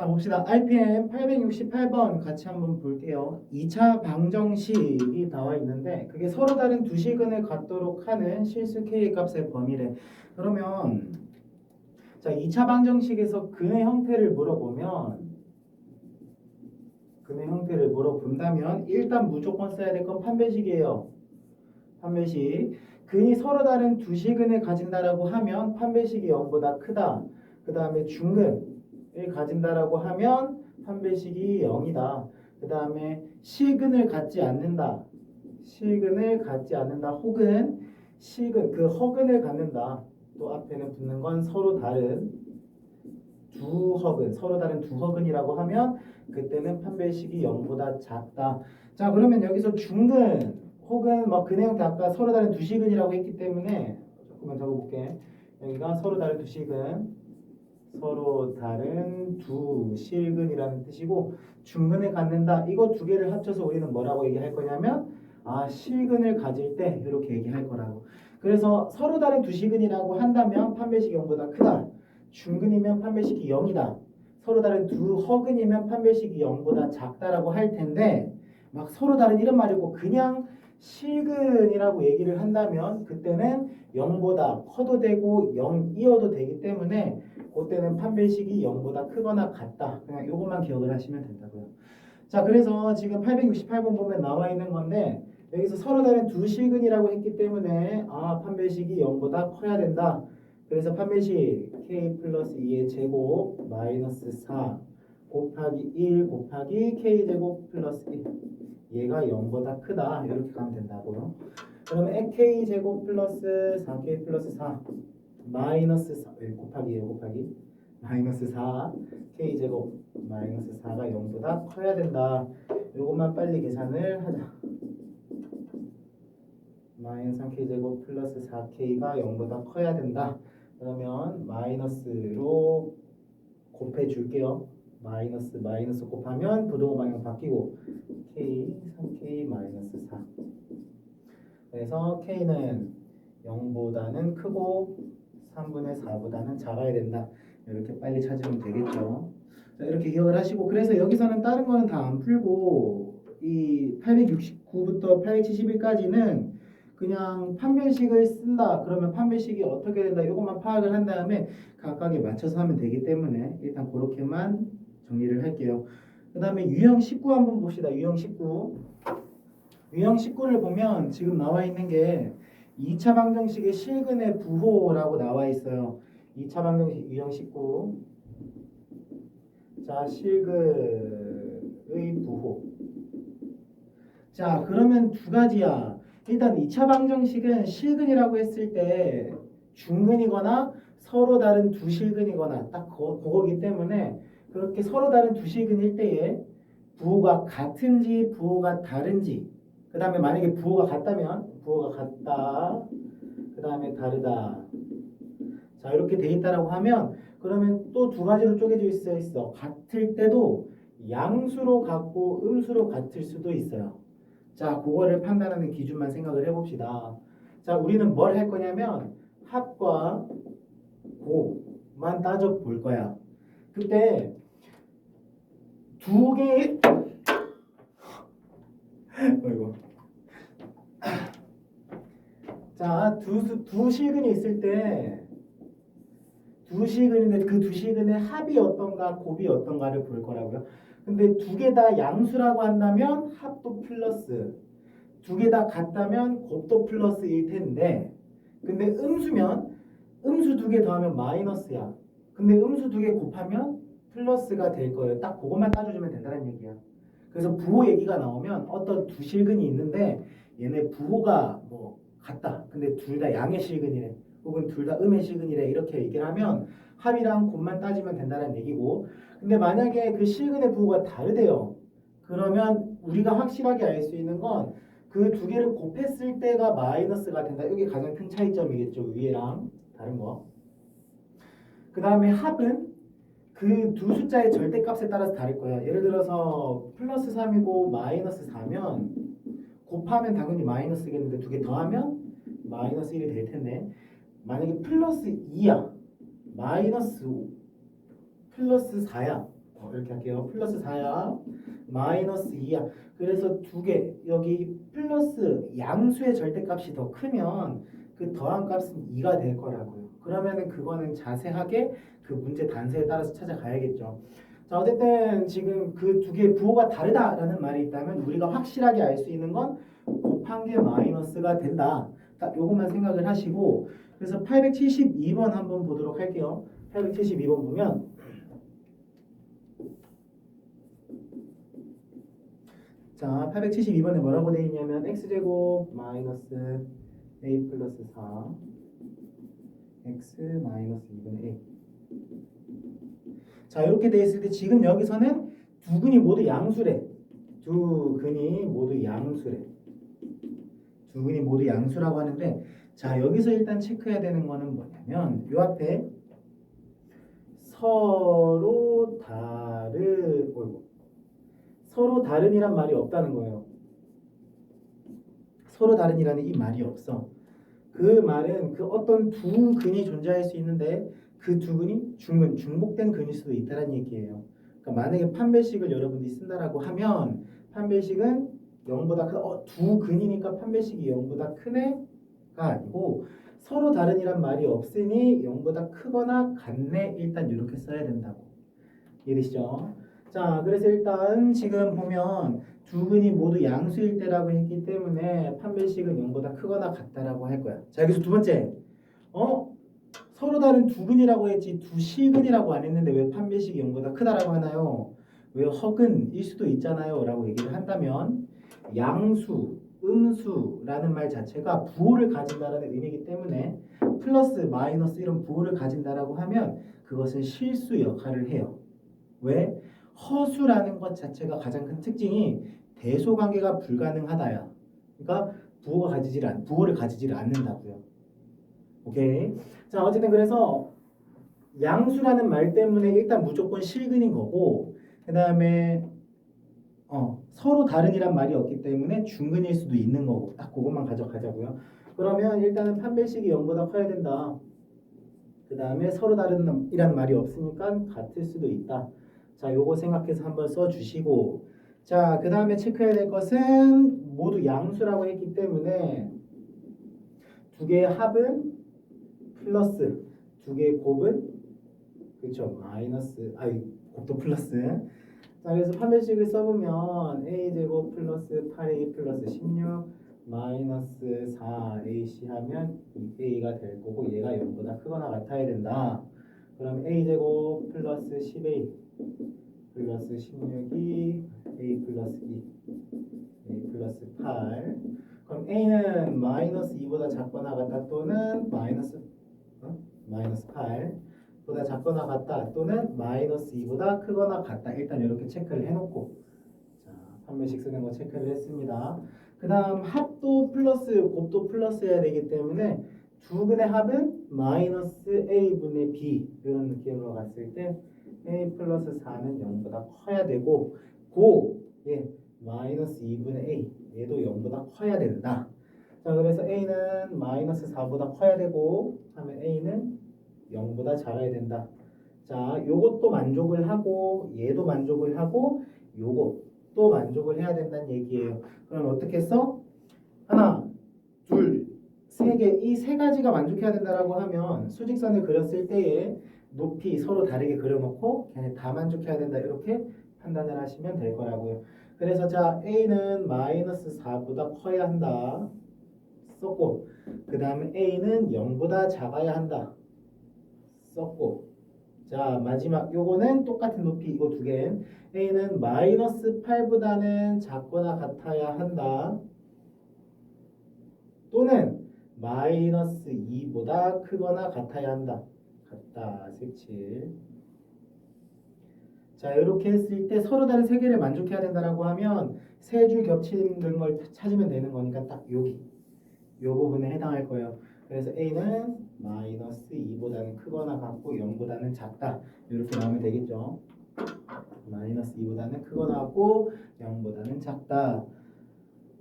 자, 봅시다. RPM 868번 같이 한번 볼게요. 2차 방정식이 나와 있는데 그게 서로 다른 두 시근을 갖도록 하는 실수 K 값의 범위래. 그러면 자, 2차 방정식에서 근의 형태를 물어본다면 일단 무조건 써야 될 건 판별식이에요. 판별식. 근이 서로 다른 두 시근을 가진다라고 하면 판별식이 0보다 크다. 그 다음에 중근을 가진다라고 하면 판별식이 0이다. 그 다음에 실근을 갖지 않는다. 혹은 실근, 그 허근을 갖는다. 또 앞에는 붙는 건 서로 다른 두 허근이라고 하면 그때는 판별식이 0보다 작다. 자, 그러면 여기서 중근 혹은 뭐 근의 형태 아까 서로 다른 두 시근이라고 했기 때문에 조금만 적어볼게. 여기가 서로 다른 두 실근이라는 뜻이고 중근을 갖는다. 이거 두 개를 합쳐서 우리는 뭐라고 얘기할 거냐면 실근을 가질 때 이렇게 얘기할 거라고. 그래서 서로 다른 두 시근이라고 한다면 판별식이 0보다 크다. 중근이면 판별식이 0이다. 서로 다른 두 허근이면 판별식이 0보다 작다라고 할 텐데 막 서로 다른 이런 말이고 그냥 실근이라고 얘기를 한다면 그때는 0보다 커도 되고 0이어도 되기 때문에 그때는 판별식이 0보다 크거나 같다. 그냥 이것만 기억을 하시면 된다고요. 자, 그래서 지금 868번 보면 나와 있는 건데 여기서 서로 다른 두 실근이라고 했기 때문에 판별식이 0보다 커야 된다. 그래서 판별식 k 플러스 2의 제곱 마이너스 4 곱하기 1 곱하기 k 제곱 플러스 1 얘가 0보다 크다. 이렇게 가면 된다고요. 그러면 k 제곱 플러스 4k 플러스 4 마이너스 4 곱하기 마이너스 4 k 제곱 마이너스 4가 0보다 커야 된다. 이것만 빨리 계산을 하자. 마이너스 3k 제곱 플러스 4k가 0보다 커야 된다. 그러면 마이너스로 곱해 줄게요. 마이너스 곱하면 부동호 방향 바뀌고 k 3k 마이너스 4. 그래서 k는 0보다는 크고 3분의 4보다는 작아야 된다. 이렇게 빨리 찾으면 되겠죠. 자, 이렇게 기억을 하시고 그래서 여기서는 다른 거는 다 안 풀고 이 869부터 871까지는 그냥 판별식을 쓴다. 그러면 판별식이 어떻게 된다. 이것만 파악을 한 다음에 각각에 맞춰서 하면 되기 때문에 일단 그렇게만 정리를 할게요. 그 다음에 유형 19 한번 봅시다. 유형 19를 보면 지금 나와 있는 게 2차 방정식의 실근의 부호라고 나와 있어요. 2차 방정식 유형 19. 자, 실근의 부호. 자, 그러면 두 가지야. 일단 2차 방정식은 실근이라고 했을 때 중근이거나 서로 다른 두 실근이거나 딱 그거기 때문에 그렇게 서로 다른 두 실근일 때에 부호가 같은지 부호가 다른지 그 다음에 만약에 부호가 같다면 부호가 같다 그 다음에 다르다 자 이렇게 돼 있다라고 하면 그러면 또 두 가지로 쪼개져 있어. 같을 때도 양수로 같고 음수로 같을 수도 있어요. 자, 그거를 판단하는 기준만 생각을 해봅시다. 자, 우리는 뭘 할 거냐면 합과 곱만 따져볼 거야. 그때 두 개의 어이구. 자, 두 실근이 있을 때 두 실근인데 그 두 실근의 합이 어떤가 곱이 어떤가를 볼 거라고요. 근데 두 개 다 양수라고 한다면 합도 플러스 두 개 다 같다면 곱도 플러스일 텐데 근데 음수면 음수 두 개 더하면 마이너스야. 근데 음수 두 개 곱하면 플러스가 될 거예요. 딱 그것만 따져주면 된다는 얘기야. 그래서 부호 얘기가 나오면 어떤 두 실근이 있는데 얘네 부호가 뭐 같다. 근데 둘 다 양의 실근이래. 혹은 둘 다 음의 실근이래. 이렇게 얘기를 하면 합이랑 곱만 따지면 된다는 얘기고 근데 만약에 그 실근의 부호가 다르대요. 그러면 우리가 확실하게 알 수 있는 건 그 두 개를 곱했을 때가 마이너스가 된다. 이게 가장 큰 차이점이겠죠. 위에랑 다른 거. 그 다음에 합은 그 두 숫자의 절대값에 따라서 다를 거예요. 예를 들어서 플러스 3이고 마이너스 4면 곱하면 당연히 마이너스겠는데 두 개 더하면 마이너스 1이 될 텐데 만약에 플러스 2야 마이너스 5 플러스 4야 이렇게 할게요. 플러스 4야. 마이너스 2야. 그래서 두 개. 여기 플러스 양수의 절대값이 더 크면 그 더한 값은 2가 될 거라고요. 그러면은 그거는 자세하게 그 문제 단서에 따라서 찾아가야겠죠. 자, 어쨌든 지금 그 두 개의 부호가 다르다라는 말이 있다면 우리가 확실하게 알 수 있는 건 곱한 게 마이너스가 된다. 딱 요것만 생각을 하시고 그래서 872번 한번 보도록 할게요. 872번 보면 자, 872번에 뭐라고 되어 있냐면 x제곱 마이너스 a 플러스 4 x 마이너스 2분의 a. 자, 이렇게 되어 있을 때 지금 여기서는 두 근이 모두 양수래. 두 근이 모두 양수래. 두 근이 모두 양수라고 하는데 자, 여기서 일단 체크해야 되는 거는 뭐냐면 요 앞에 서로 다른이란 말이 없다는 거예요. 서로 다른이라는 이 말이 없어. 그 말은 그 어떤 두 근이 존재할 수 있는데 그 두 근이 중복된 근일 수도 있다는 얘기예요. 그러니까 만약에 판별식을 여러분들이 쓴다라고 하면 판별식은 0보다 크다. 두 근이니까 판별식이 0보다 큰 애가 아니고 서로 다른이란 말이 없으니 0보다 크거나 같네. 일단 이렇게 써야 된다고. 이해되시죠? 자, 그래서 일단 지금 보면 두 근이 모두 양수일 때라고 했기 때문에 판별식은 0보다 크거나 같다라고 할 거야. 자, 여기서 두 번째. 서로 다른 두 근이라고 했지 두 실근이라고 안 했는데 왜 판별식이 0보다 크다라고 하나요? 왜 허근일 수도 있잖아요 라고 얘기를 한다면 양수, 음수라는 말 자체가 부호를 가진다라는 의미이기 때문에 플러스, 마이너스 이런 부호를 가진다라고 하면 그것은 실수 역할을 해요. 왜? 허수라는 것 자체가 가장 큰 특징이 대소관계가 불가능하다야. 그러니까 부호를 가지지를 않는다고요. 오케이. 자, 어쨌든 그래서 양수라는 말 때문에 일단 무조건 실근인 거고 그 다음에 서로 다른이란 말이 없기 때문에 중근일 수도 있는 거고 딱 그것만 가져가자고요. 그러면 일단은 판별식이 0보다 커야 된다. 그 다음에 서로 다른이라는 말이 없으니까 같을 수도 있다. 자, 요거 생각해서 한번 써주시고 자, 그 다음에 체크해야 될 것은 모두 양수라고 했기 때문에 두 개의 합은 플러스 두 개의 곱은 그렇죠 마이너스 곱도 플러스. 자, 그래서 판별식을 써보면 a제곱 플러스 8a 플러스 16 마이너스 4ac 하면 2a가 될 거고 얘가 0보다 크거나 같아야 된다. 그럼 a제곱 플러스 10a 플러스 16이 a 플러스 2 a 플러스 8. 그럼 a는 마이너스 2보다 작거나 같다 또는 마이너스 8 보다 작거나 같다 또는 마이너스 2보다 크거나 같다. 일단 이렇게 체크를 해놓고 자, 판별식 쓰는 거 체크를 했습니다. 그 다음 합도 플러스 곱도 플러스여야 되기 때문에 두 근의 합은 마이너스 a분의 b 이런 느낌으로 갔을 때 a 플러스 4는 0보다 커야 되고 마이너스 2분의 a 얘도 0보다 커야 된다. 자, 그래서 a는 마이너스 4보다 커야 되고 하면 a는 0보다 작아야 된다. 자, 요것도 만족을 하고 얘도 만족을 하고 요것도 만족을 해야 된다는 얘기예요. 그럼 어떻게 써? 하나, 둘, 세 개. 이 세 가지가 만족해야 된다라고 하면 수직선을 그렸을 때에 높이 서로 다르게 그려놓고 걔네 다 만족해야 된다. 이렇게 판단을 하시면 될 거라고요. 그래서 자, A는 마이너스 4보다 커야 한다. 썼고 그 다음에 A는 0보다 작아야 한다. 썼고 자, 마지막 요거는 똑같은 높이 이거 두 개. A는 마이너스 8보다는 작거나 같아야 한다. 또는 마이너스 2보다 크거나 같아야 한다. 같다. 색칠. 자, 이렇게 했을 때 서로 다른 세 개를 만족해야 된다라고 하면 세 줄 겹치는 걸 찾으면 되는 거니까 딱 여기 요 부분에 해당할 거예요. 그래서 A는 마이너스 2보다는 크거나 같고 0보다는 작다. 이렇게 나오면 되겠죠. 마이너스 2보다는 크거나 같고 0보다는 작다.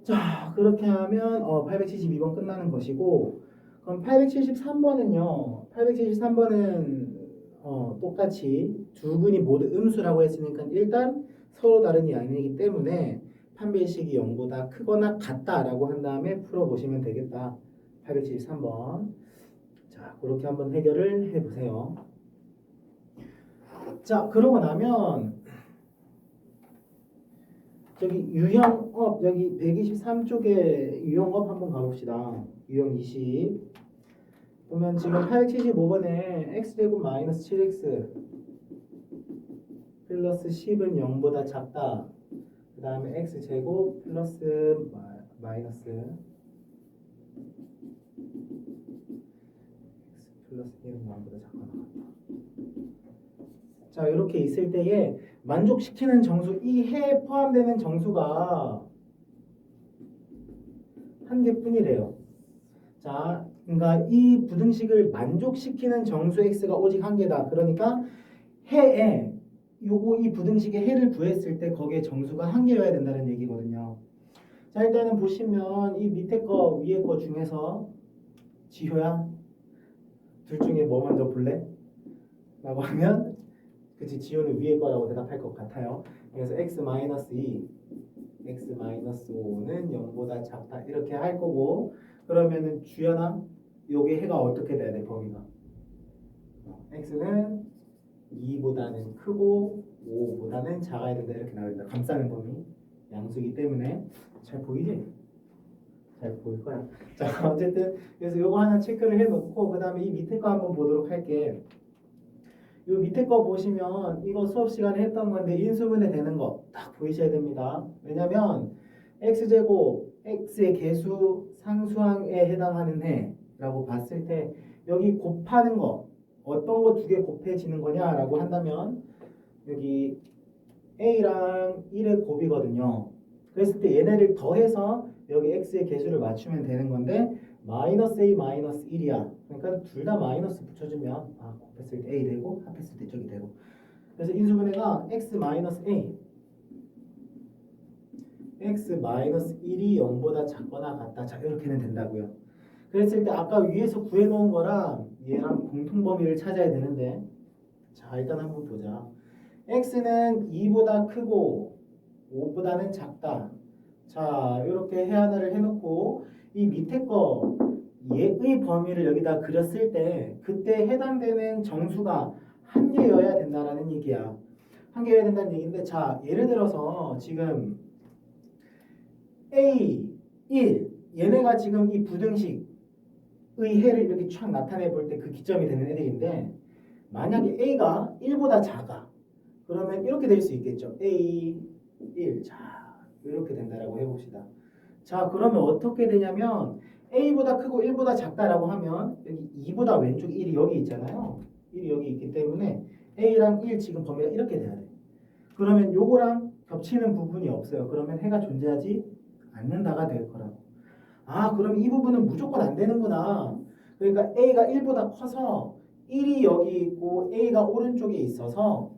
자, 그렇게 하면 872번 끝나는 것이고 그럼 873번은요. 873번은 똑같이 두 근이 모두 음수라고 했으니까 일단 서로 다른 이 아니기 때문에 판별식이 0보다 크거나 같다라고 한 다음에 풀어보시면 되겠다. 873번. 자, 그렇게 한번 해결을 해보세요. 자, 그러고 나면 저기 유형업 여기 123쪽에 유형업 한번 가봅시다. 유형 20 보면 지금 875번에 x제곱 마이너스 7x 플러스 10은 0보다 작다. 그 다음에 x제곱 플러스 마이너스 x 플러스 1은 0보다 작거나 같다. 자, 이렇게 있을 때에 만족시키는 정수, 이 해에 포함되는 정수가 한 개뿐이래요. 자, 그러니까 이 부등식을 만족시키는 정수 x가 오직 한 개다. 그러니까 해에 요거 이 부등식의 해를 구했을 때 거기에 정수가 한 개여야 된다는 얘기거든요. 자, 일단은 보시면 이 밑에 거 위에 거 중에서 지효야 둘 중에 뭐 먼저 볼래? 라고 하면 그치, 지효는 위에 거라고 대답할 것 같아요. 그래서 x-2 x-5는 0보다 작다 이렇게 할 거고, 그러면은 주연아 요게 해가 어떻게 돼야 돼? 범위가 x는 2보다는 크고 5보다는 작아야 된다 이렇게 나옵니다. 감싸는 범위 양수이기 때문에. 잘 보이지? 잘 보일 거야. 자, 어쨌든 그래서 요거 하나 체크를 해놓고 그 다음에 이 밑에 거 한번 보도록 할게. 요 밑에 거 보시면 이거 수업 시간에 했던 건데 인수분해 되는 거 딱 보이셔야 됩니다. 왜냐면 x제곱 x의 개수 상수항에 해당하는 해라고 봤을 때 여기 곱하는 거 어떤 거 두 개 곱해지는 거냐라고 한다면 여기 a랑 1의 곱이거든요. 그랬을 때 얘네를 더해서 여기 x의 개수를 맞추면 되는 건데 마이너스 a 마이너스 1이야. 그러니까 둘 다 마이너스 붙여주면 곱했을 때 a 되고 합했을 때 저기 되고. 그래서 인수분해가 x 마이너스 a x 마이너스 1이 0보다 작거나 같다. 자, 이렇게는 된다고요. 그랬을 때 아까 위에서 구해놓은 거랑 얘랑 공통범위를 찾아야 되는데, 자, 일단 한번 보자. x는 2보다 크고 5보다는 작다. 자, 이렇게 해하나를 해놓고 이 밑에 거 얘의 범위를 여기다 그렸을 때 그때 해당되는 정수가 한 개여야 된다라는 얘기야. 한 개여야 된다는 얘기인데, 자, 예를 들어서 지금 A, 1 얘네가 지금 이 부등식의 해를 이렇게 촥 나타내 볼 때 그 기점이 되는 애들인데, 만약에 A가 1보다 작아 그러면 이렇게 될 수 있겠죠. A, 1 자, 이렇게 된다라고 해봅시다. 자, 그러면 어떻게 되냐면 A보다 크고 1보다 작다라고 하면 여기 2보다 왼쪽 1이 여기 있잖아요. 1이 여기 있기 때문에 A랑 1 지금 범위가 이렇게 돼야 돼. 그러면 요거랑 겹치는 부분이 없어요. 그러면 해가 존재하지 않는다가 될 거라고. 그럼 이 부분은 무조건 안 되는구나. 그러니까 A가 1보다 커서 1이 여기 있고 A가 오른쪽에 있어서,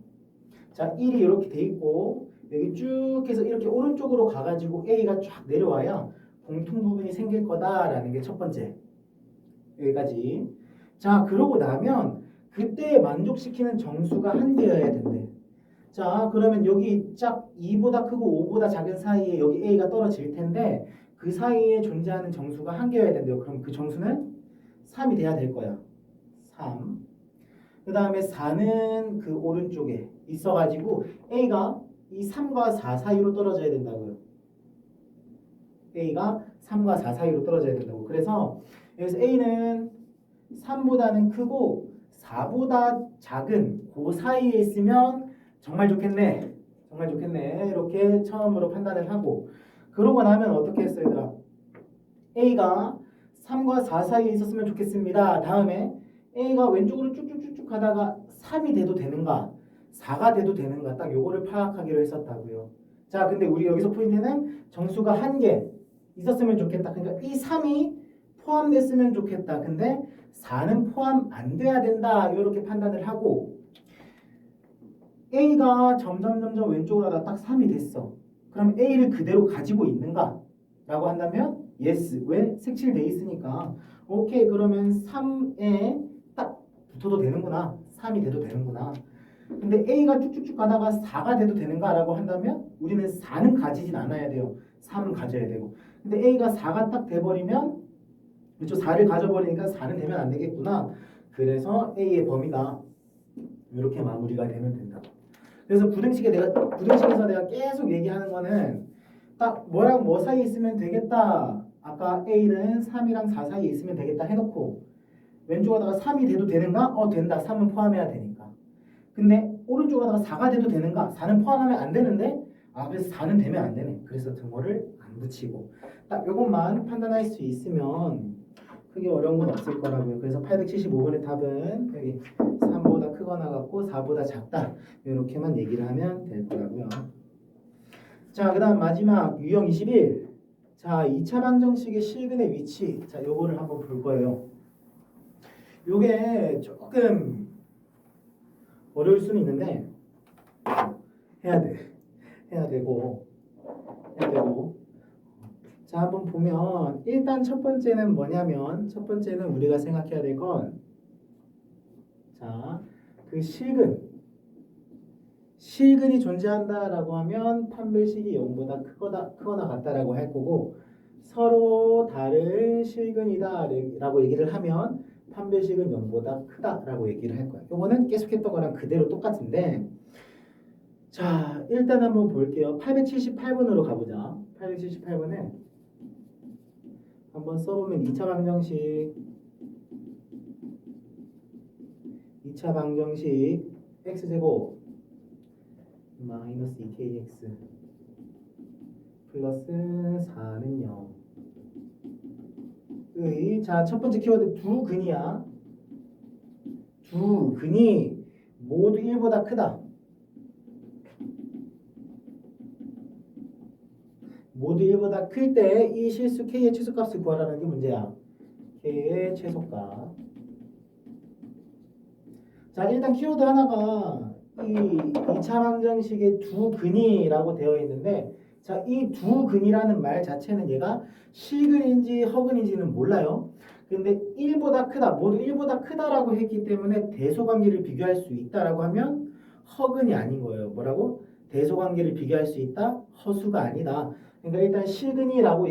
자, 1이 이렇게 돼 있고 여기 쭉 해서 이렇게 오른쪽으로 가가지고 A가 쫙 내려와야 공통 부분이 생길 거다라는 게 첫 번째. 여기까지. 자, 그러고 나면 그때 만족시키는 정수가 한 개여야 된대. 자, 그러면 여기 짝 2보다 크고 5보다 작은 사이에 여기 A가 떨어질 텐데 그 사이에 존재하는 정수가 한 개여야 된대요. 그럼 그 정수는 3이 돼야 될 거야. 3. 그 다음에 4는 그 오른쪽에 있어가지고 A가 이 3과 4 사이로 떨어져야 된다고요. A가 3과 4 사이로 떨어져야 된다고. 그래서 여기서 A는 3보다는 크고 4보다 작은 그 사이에 있으면 정말 좋겠네. 정말 좋겠네. 이렇게 처음으로 판단을 하고, 그러고 나면 어떻게 했어요, 얘들아? A가 3과 4 사이에 있었으면 좋겠습니다. 다음에 A가 왼쪽으로 쭉쭉쭉쭉 가다가 3이 돼도 되는가 4가 돼도 되는가 딱 요거를 파악하기로 했었다고요. 자, 근데 우리 여기서 포인트는 정수가 한 개 있었으면 좋겠다. 그러니까 이 3이 포함됐으면 좋겠다. 근데 4는 포함 안 돼야 된다. 이렇게 판단을 하고, A가 점점 왼쪽으로 가다 딱 3이 됐어. 그럼 A를 그대로 가지고 있는가? 라고 한다면 yes. 왜? 색칠돼 있으니까. 오케이. 그러면 3에 딱 붙어도 되는구나. 3이 돼도 되는구나. 근데 A가 쭉쭉쭉 가다가 4가 돼도 되는가라고 한다면 우리는 4는 가지진 않아야 돼요. 3은 가져야 되고. 근데 A가 4가 딱 돼버리면 그렇죠. 4를 가져버리니까 4는 되면 안 되겠구나. 그래서 A의 범위다. 이렇게 마무리가 되면 된다. 그래서 부등식에서 내가 계속 얘기하는 거는 딱 뭐랑 뭐 사이에 있으면 되겠다. 아까 A는 3이랑 4 사이에 있으면 되겠다 해놓고 왼쪽에다가 3이 돼도 되는가? 된다. 3은 포함해야 되니까. 근데 오른쪽에다가 4가 돼도 되는가? 4는 포함하면 안 되는데 그래서 4는 되면 안 되네. 그래서 등호를 안 붙이고 딱 이것만 판단할 수 있으면 크게 어려운 건 없을 거라고요. 그래서 875번의 답은 여기 3보다 크거나 같고 4보다 작다. 이렇게만 얘기를 하면 될 거라고요. 자, 그 다음 마지막 유형 21. 자, 2차 방정식의 실근의 위치. 자, 요거를 한번 볼 거예요. 요게 조금 어려울 수는 있는데 해야 되고 자, 한번 보면 일단 첫 번째는 뭐냐면 첫 번째는 우리가 생각해야 될 건 자, 그 실근이 존재한다라고 하면 판별식이 0보다 크거나 같다라고 할 거고 서로 다른 실근이다라고 얘기를 하면 판별식은 0보다 크다라고 얘기를 할 거야. 이거는 계속했던 거랑 그대로 똑같은데 자, 일단 한번 볼게요. 878번으로 가보자. 878번에 한번 써보면 2차 방정식 x제곱 마이너스 2kx 플러스 4는 0 자, 첫 번째 키워드 두근이야. 두근이 모두 1보다 크다. 모두 1보다 클 때 이 실수 k의 최소값을 구하라는 게 문제야. k의 최소값. 자, 일단 키워드 하나가 이 2차 방정식의 두근이라고 되어 있는데 자, 이 두근이라는 말 자체는 얘가 실근인지 허근인지는 몰라요. 근데 1보다 크다, 모두 1보다 크다라고 했기 때문에 대소관계를 비교할 수 있다라고 하면 허근이 아닌 거예요. 뭐라고? 대소관계를 비교할 수 있다? 허수가 아니다. 그러니까 일단 실근이라고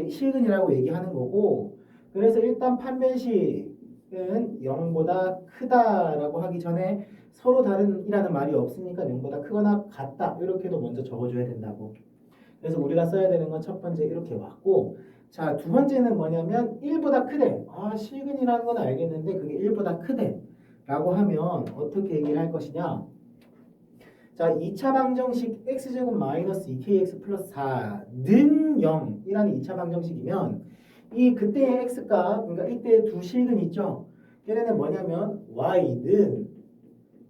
얘기하는 거고 그래서 일단 판별식은 0보다 크다라고 하기 전에 서로 다른이라는 말이 없으니까 0보다 크거나 같다 이렇게도 먼저 적어줘야 된다고. 그래서 우리가 써야 되는 건 첫 번째 이렇게 왔고 자, 두 번째는 뭐냐면 1보다 크대. 실근이라는 건 알겠는데 그게 1보다 크대 라고 하면 어떻게 얘기를 할 것이냐. 자, 2차 방정식 x제곱 마이너스 2kx 플러스 4는 0이라는 2차 방정식이면 이 그때의 x값, 그러니까 이때의 두 실근 있죠? 걔네는 뭐냐면 y는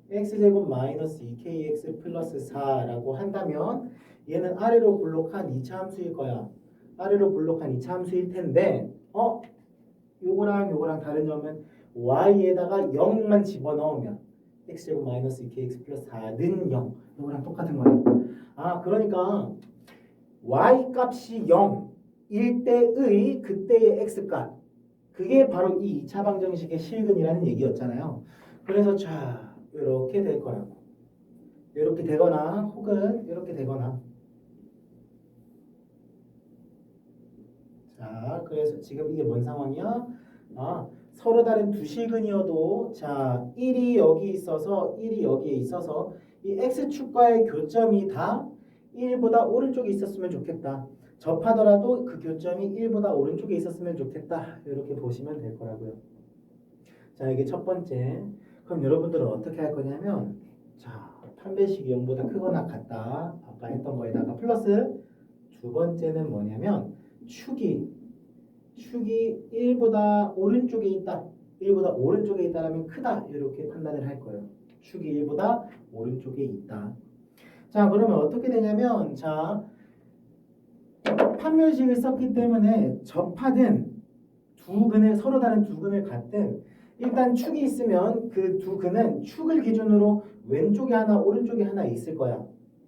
x제곱 마이너스 2kx 플러스 4라고 한다면 얘는 아래로 볼록한 2차 함수일 거야. 아래로 볼록한 2차 함수일 텐데 요거랑 다른 점은 y에다가 0만 집어넣으면 x제곱 마이너스 2kx 플러스 4는 0 요거랑 똑같은 거예요. 그러니까 y 값이 0일 때의 그때의 x 값 그게 바로 이 2차 방정식의 실근이라는 얘기였잖아요. 그래서 자 이렇게 될 거라고. 이렇게 되거나 혹은 이렇게 되거나 자 그래서 지금 이게 뭔 상황이야? 서로 다른 두 실근이어도 자 1이 여기 있어서 1이 여기에 있어서 이 x축과의 교점이 다 1보다 오른쪽에 있었으면 좋겠다. 접하더라도 그 교점이 1보다 오른쪽에 있었으면 좋겠다. 이렇게 보시면 될 거라고요. 자 이게 첫 번째. 그럼 여러분들은 어떻게 할 거냐면 자 판별식이 0보다 크거나 같다. 아까 했던 거에다가 플러스 두 번째는 뭐냐면 축이 1보다 오른쪽에 있다. 1보다 오른쪽에 있다라면 크다. 이렇게 판단을 할 거예요. 축이 1보다 오른쪽에 있다. 자, 그러면 어떻게 되냐면 자, 판별식을 썼기 때문에 접하든 서로 다른 두 근을 갖든 일단 축이 있으면 그 두 근은 축을 기준으로 왼쪽에 하나 오른쪽에 하나 있을 거야.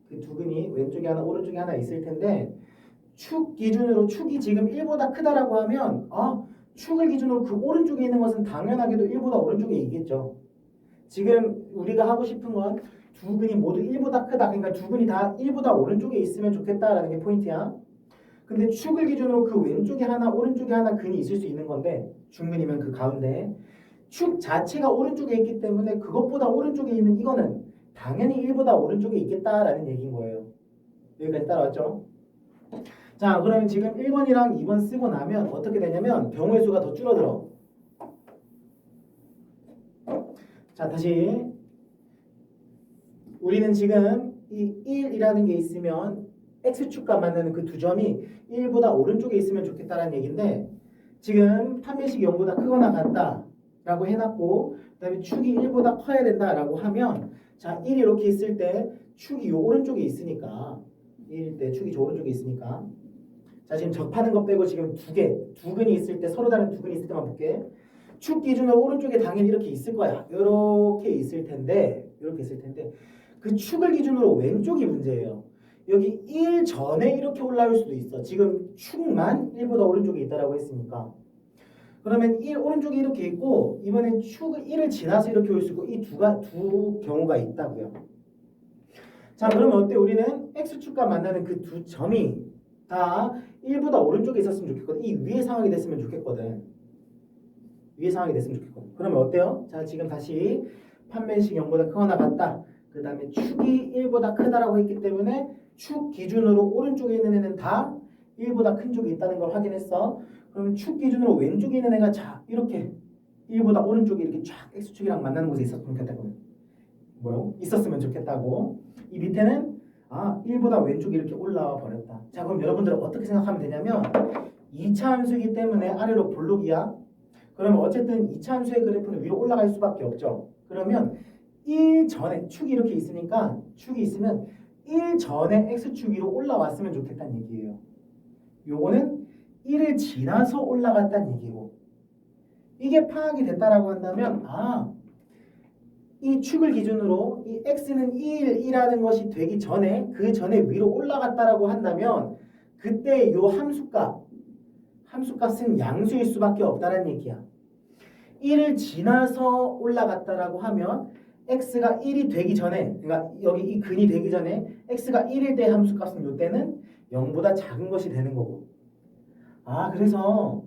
그 두 근이 왼쪽에 하나 오른쪽에 하나 있을 텐데 축 기준으로 축이 지금 1보다 크다라고 하면 축을 기준으로 그 오른쪽에 있는 것은 당연하게도 1보다 오른쪽에 있겠죠. 지금 우리가 하고 싶은 건 두 근이 모두 1보다 크다. 그러니까 두 근이 다 1보다 오른쪽에 있으면 좋겠다라는 게 포인트야. 근데 축을 기준으로 그 왼쪽에 하나 오른쪽에 하나 근이 있을 수 있는 건데 중근이면 그 가운데 축 자체가 오른쪽에 있기 때문에 그것보다 오른쪽에 있는 이거는 당연히 1보다 오른쪽에 있겠다라는 얘기인 거예요. 여기까지 따라왔죠? 자, 그러면 지금 1번이랑 2번 쓰고 나면 어떻게 되냐면 경우의 수가 더 줄어들어. 자, 다시 우리는 지금 이 1이라는 게 있으면 x축과 만나는 그 두 점이 1보다 오른쪽에 있으면 좋겠다라는 얘기인데 지금 판매식이 0보다 크거나 같다 라고 해놨고 그 다음에 축이 1보다 커야 된다라고 하면 자, 1이 이렇게 있을 때 축이 요 오른쪽에 있으니까 1일 때 축이 저 오른쪽에 있으니까 자, 지금 접하는 것 빼고 지금 두 근이 있을 때 서로 다른 두 근이 있을 때만 볼게. 축 기준으로 오른쪽에 당연히 이렇게 있을 거야. 이렇게 있을 텐데 그 축을 기준으로 왼쪽이 문제예요. 여기 1 전에 이렇게 올라올 수도 있어. 지금 축만 1보다 오른쪽에 있다라고 했으니까. 그러면 1 오른쪽에 이렇게 있고 이번엔 축을 1을 지나서 이렇게 올 수 있고 이 두 경우가 있다고요. 자, 그러면 어때? 우리는 x축과 만나는 그 두 점이 다 1보다 오른쪽에 있었으면 좋겠거든. 이 위의 상황이 됐으면 좋겠거든. 위의 상황이 됐으면 좋겠거든. 그러면 어때요? 자, 지금 다시 판매식 0보다 크거나 같다. 그 다음에 축이 1보다 크다라고 했기 때문에 축 기준으로 오른쪽에 있는 애는 다 1보다 큰 쪽이 있다는 걸 확인했어. 그럼 축 기준으로 왼쪽에 있는 애가 자 이렇게 1보다 오른쪽에 이렇게 쫙 x축이랑 만나는 곳에 있었으면 좋겠다고. 뭐요? 있었으면 좋겠다고. 이 밑에는 1보다 왼쪽이 이렇게 올라와 버렸다. 자, 그럼 여러분들은 어떻게 생각하면 되냐면 2차 함수이기 때문에 아래로 볼록이야. 그러면 어쨌든 2차 함수의 그래프는 위로 올라갈 수밖에 없죠. 그러면 1 전에 축이 이렇게 있으니까 축이 있으면 1 전에 x축 위로 올라왔으면 좋겠다는 얘기예요. 요거는 1을 지나서 올라갔다는 얘기고 이게 파악이 됐다라고 한다면 이 축을 기준으로 이 x는 1이라는 것이 되기 전에 그 전에 위로 올라갔다라고 한다면 그때 요 함수값은 양수일 수밖에 없다는 얘기야. 1을 지나서 올라갔다라고 하면 x가 1이 되기 전에 그러니까 여기 이 근이 되기 전에 x가 1일 때 함수값은 이때는 0보다 작은 것이 되는 거고 그래서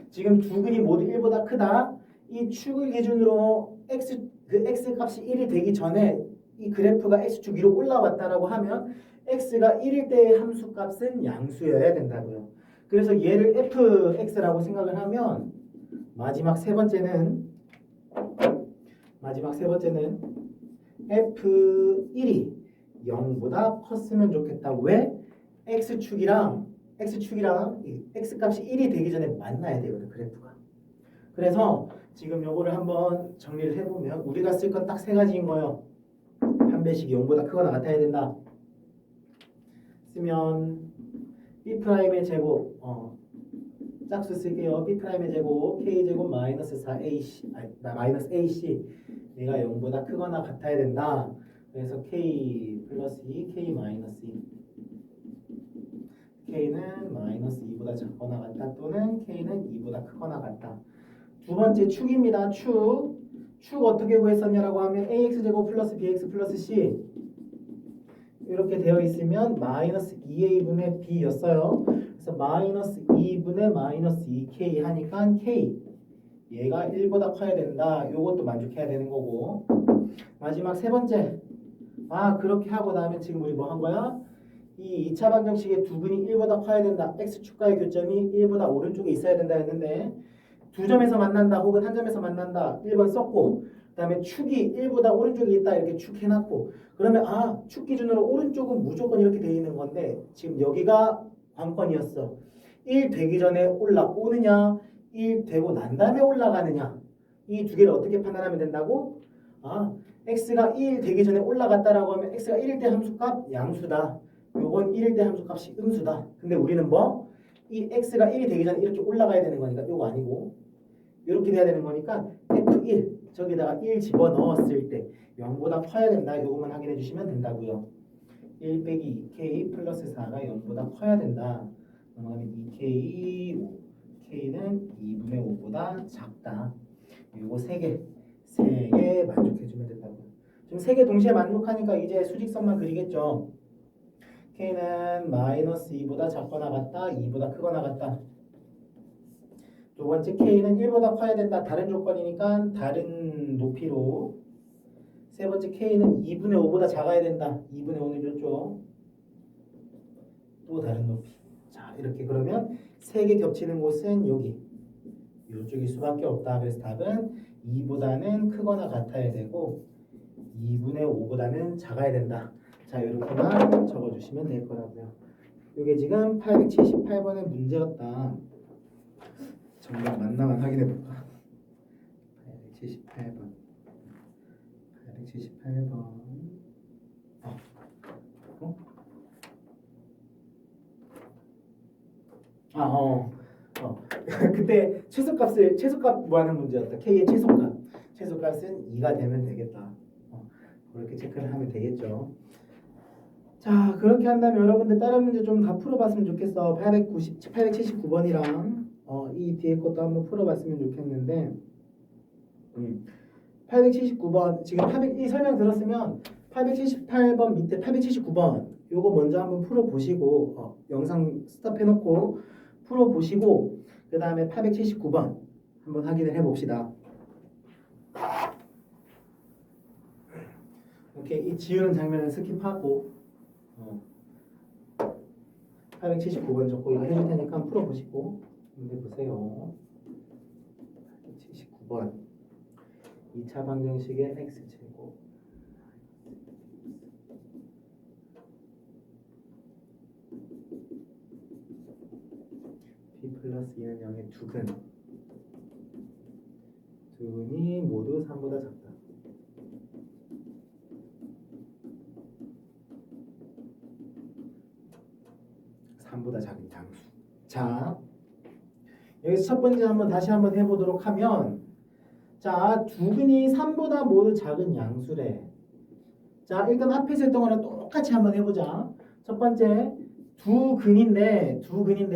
지금 두 근이 모두 1보다 크다. 이 축을 기준으로 x 값이 1이 되기 전에 이 그래프가 x축 위로 올라왔다라고 하면 x가 1일 때의 함수값은 양수여야 된다고요. 그래서 얘를 fx라고 생각을 하면 마지막 세 번째는 f1이 0보다 컸으면 좋겠다. 왜? x축이랑 이 x값이 1이 되기 전에 만나야 되거든, 그래프가. 그래서 지금 요거를 한번 정리를 해보면 우리가 쓸 건 딱 세 가지인 거예요. 판매식이 0보다 크거나 같아야 된다. 쓰면 B'의 제곱 짝수 쓸게요. B'의 제곱 K제곱 마이너스 4AC 마이너스 AC 얘가 0보다 크거나 같아야 된다. 그래서 K 플러스 2, K 마이너스 2 K는 마이너스 2보다 작거나 같다 또는 K는 2보다 크거나 같다. 두 번째 축입니다. 축 어떻게 구했었냐라고 하면 AX제곱 플러스 BX 플러스 C 이렇게 되어 있으면 마이너스 2A분의 B였어요. 그래서 마이너스 2분의 마이너스 2K 하니까 K 얘가 1보다 커야 된다. 요것도 만족해야 되는 거고 마지막 세 번째 그렇게 하고 나면 지금 우리 뭐 한 거야? 이 2차 방정식의 두 근이 1보다 커야 된다. X축과의 교점이 1보다 오른쪽에 있어야 된다 했는데 두 점에서 만난다 혹은 한 점에서 만난다 1번 썼고 그 다음에 축이 1보다 오른쪽에 있다 이렇게 축 해놨고 그러면 축 기준으로 오른쪽은 무조건 이렇게 돼 있는 건데 지금 여기가 관건이었어. 1 되기 전에 올라오느냐 1 되고 난 다음에 올라가느냐 이 두 개를 어떻게 판단하면 된다고? x가 1 되기 전에 올라갔다라고 하면 x가 1일 때 함수값 양수다. 요건 1일 때 함수값이 음수다. 근데 우리는 이 x가 1이 되기 전에 이렇게 올라가야 되는 거니까 요거 아니고 이렇게 돼야 되는 거니까 f1 저기다가 1 집어넣었을 때 0보다 커야 된다. 요것만 확인해 주시면 된다고요. 1 빼기 2k 플러스 4가 0보다 커야 된다. 그러면 2k 5 k는 2분의 5보다 작다. 요거 세 세 개 만족해주면 된다고요. 지금 세 개 동시에 만족하니까 이제 수직선만 그리겠죠. K는 마이너스 2보다 작거나 같다, 2보다 크거나 같다. 두 번째 K는 1보다 커야 된다. 다른 조건이니까 다른 높이로. 세 번째 K는 2분의 5보다 작아야 된다. 2분의 5는 이쪽. 또 다른 높이. 자, 이렇게 그러면 세 개 겹치는 곳은 여기. 이쪽일 수밖에 없다. 그래서 답은 2보다는 크거나 같아야 되고 2분의 5보다는 작아야 된다. 자, 이렇게만 적어주시면 될 거라고요. 이게 지금 878번의 문제였다. 정답 맞나만 확인해 볼까? 878번. 878번. 그때 최소값 구하는 문제였다. K의 최소값. 최소값은 2가 되면 되겠다. 그렇게 체크를 하면 되겠죠. 자, 그렇게 한다면 여러분들 다른 문제 좀 다 풀어봤으면 좋겠어. 879번이랑 이 뒤에 것도 한번 풀어봤으면 좋겠는데 879번 지금 이 설명 들었으면 878번 밑에 879번 요거 먼저 한번 풀어보시고 영상 스탑해놓고 풀어보시고 그 다음에 879번 한번 확인을 해봅시다. 오케이, 이 지우는 장면은 스킵하고 879번 적고 이거 해줄 테니까 한번 풀어보시고 문제 보세요. 879번 2차 방정식의 x제곱 b 플러스 2는 0의 두근이 모두 3보다 작다. 3보다 작은 장수. 자, 여기서 첫 번째 다시 한번 해보도록 하면 자, 두근이 3보다 모두 작은 양수래. 자, 일단 앞에서 했던 거랑 똑같이 한번 해보자. 첫 번째 두근인데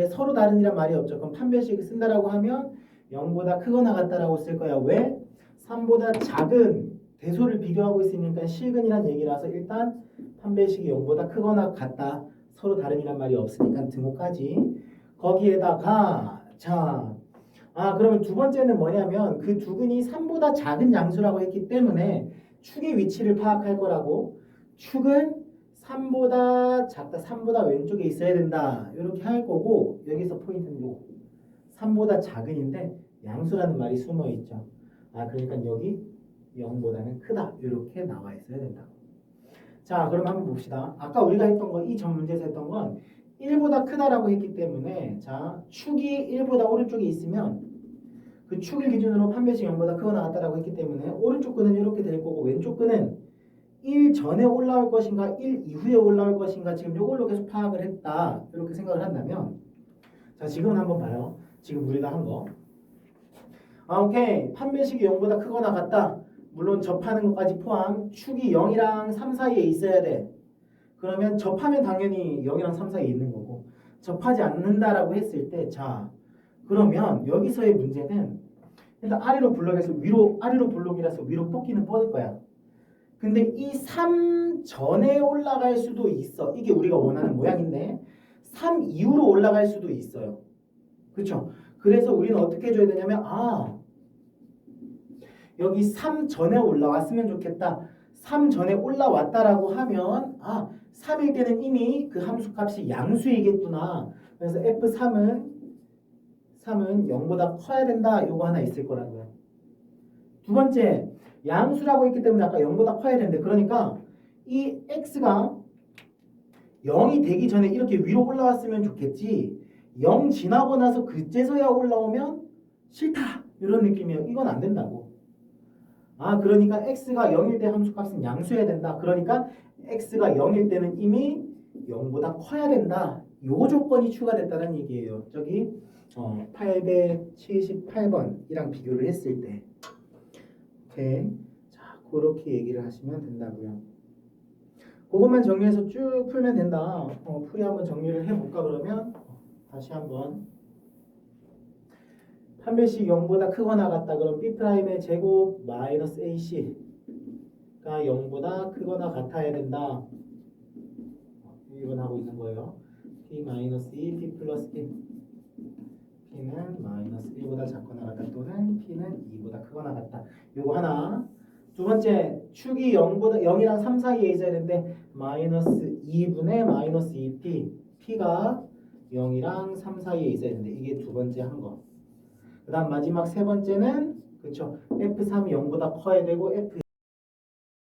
서로 다른이란 말이 없죠. 그럼 판별식을 쓴다라고 하면 0보다 크거나 같다라고 쓸 거야. 왜? 3보다 작은 대소를 비교하고 있으니까 실근이란 얘기라서 일단 판별식이 0보다 크거나 같다. 서로 다른이란 말이 없으니까 등호까지. 거기에다가 그러면 두 번째는 뭐냐면 그 두근이 3보다 작은 양수라고 했기 때문에 축의 위치를 파악할 거라고. 축은 3보다 작다, 3보다 왼쪽에 있어야 된다. 이렇게 할 거고 여기서 포인트는 요 3보다 작은인데 양수라는 말이 숨어 있죠. 그러니까 여기 0보다는 크다. 이렇게 나와 있어야 된다. 자, 그럼 한번 봅시다. 아까 우리가 했던 거, 이 전 문제에서 했던 건 1보다 크다라고 했기 때문에 자, 축이 1보다 오른쪽에 있으면 그 축을 기준으로 판별식 0보다 크거나 같다라고 했기 때문에 오른쪽 끈은 이렇게 될 거고 왼쪽 끈은 1 전에 올라올 것인가 1 이후에 올라올 것인가 지금 이걸로 계속 파악을 했다. 이렇게 생각을 한다면 자, 지금은 한번 봐요. 지금 우리가 한 거. 오케이. 판별식이 0보다 크거나 같다. 물론 접하는 것까지 포함 축이 0이랑 3 사이에 있어야 돼. 그러면 접하면 당연히 0이랑 3 사이에 있는 거고 접하지 않는다라고 했을 때 자, 그러면 여기서의 문제는 일단 아래로 블록에서 아래로 블록이라서 위로 뻗기는 뻗을 거야. 근데 이 3 전에 올라갈 수도 있어. 이게 우리가 원하는 모양인데 3 이후로 올라갈 수도 있어요. 그렇죠? 그래서 우리는 어떻게 해줘야 되냐면 여기 3 전에 올라왔으면 좋겠다. 3 전에 올라왔다라고 하면 3일 때는 이미 그 함수 값이 양수이겠구나. 그래서 F3은 0보다 커야 된다. 요거 하나 있을 거라고요. 두 번째, 양수라고 했기 때문에 아까 0보다 커야 되는데 그러니까 이 x가 0이 되기 전에 이렇게 위로 올라왔으면 좋겠지 0 지나고 나서 그제서야 올라오면 싫다. 이런 느낌이에요. 이건 안 된다고. 그러니까 x가 0일 때 함수값은 양수해야 된다. 그러니까 x가 0일 때는 이미 0보다 커야 된다. 요 조건이 추가됐다는 얘기예요. 저기 878번이랑 비교를 했을 때. 오케이. 자, 그렇게 얘기를 하시면 된다고요. 그것만 정리해서 쭉 풀면 된다. 풀이 한번 정리를 해볼까 그러면 다시 한번 한 배씩 0보다 크거나 같다. 그럼 B'의 제곱 마이너스 AC가 0보다 크거나 같아야 된다. 이건 하고 있는 거예요. P 마이너스 2, P 플러스 1. P는 마이너스 1보다 작거나 같다. 또는 P는 2보다 크거나 같다. 요거 하나. 두 번째, 축이 0이랑 3 사이에 있어야 되는데 마이너스 2분의 마이너스 2P. P가 0이랑 3 사이에 있어야 되는데 이게 두 번째 한 거. 그 다음 마지막 세 번째는 그쵸 F3이 0보다 커야 되고 F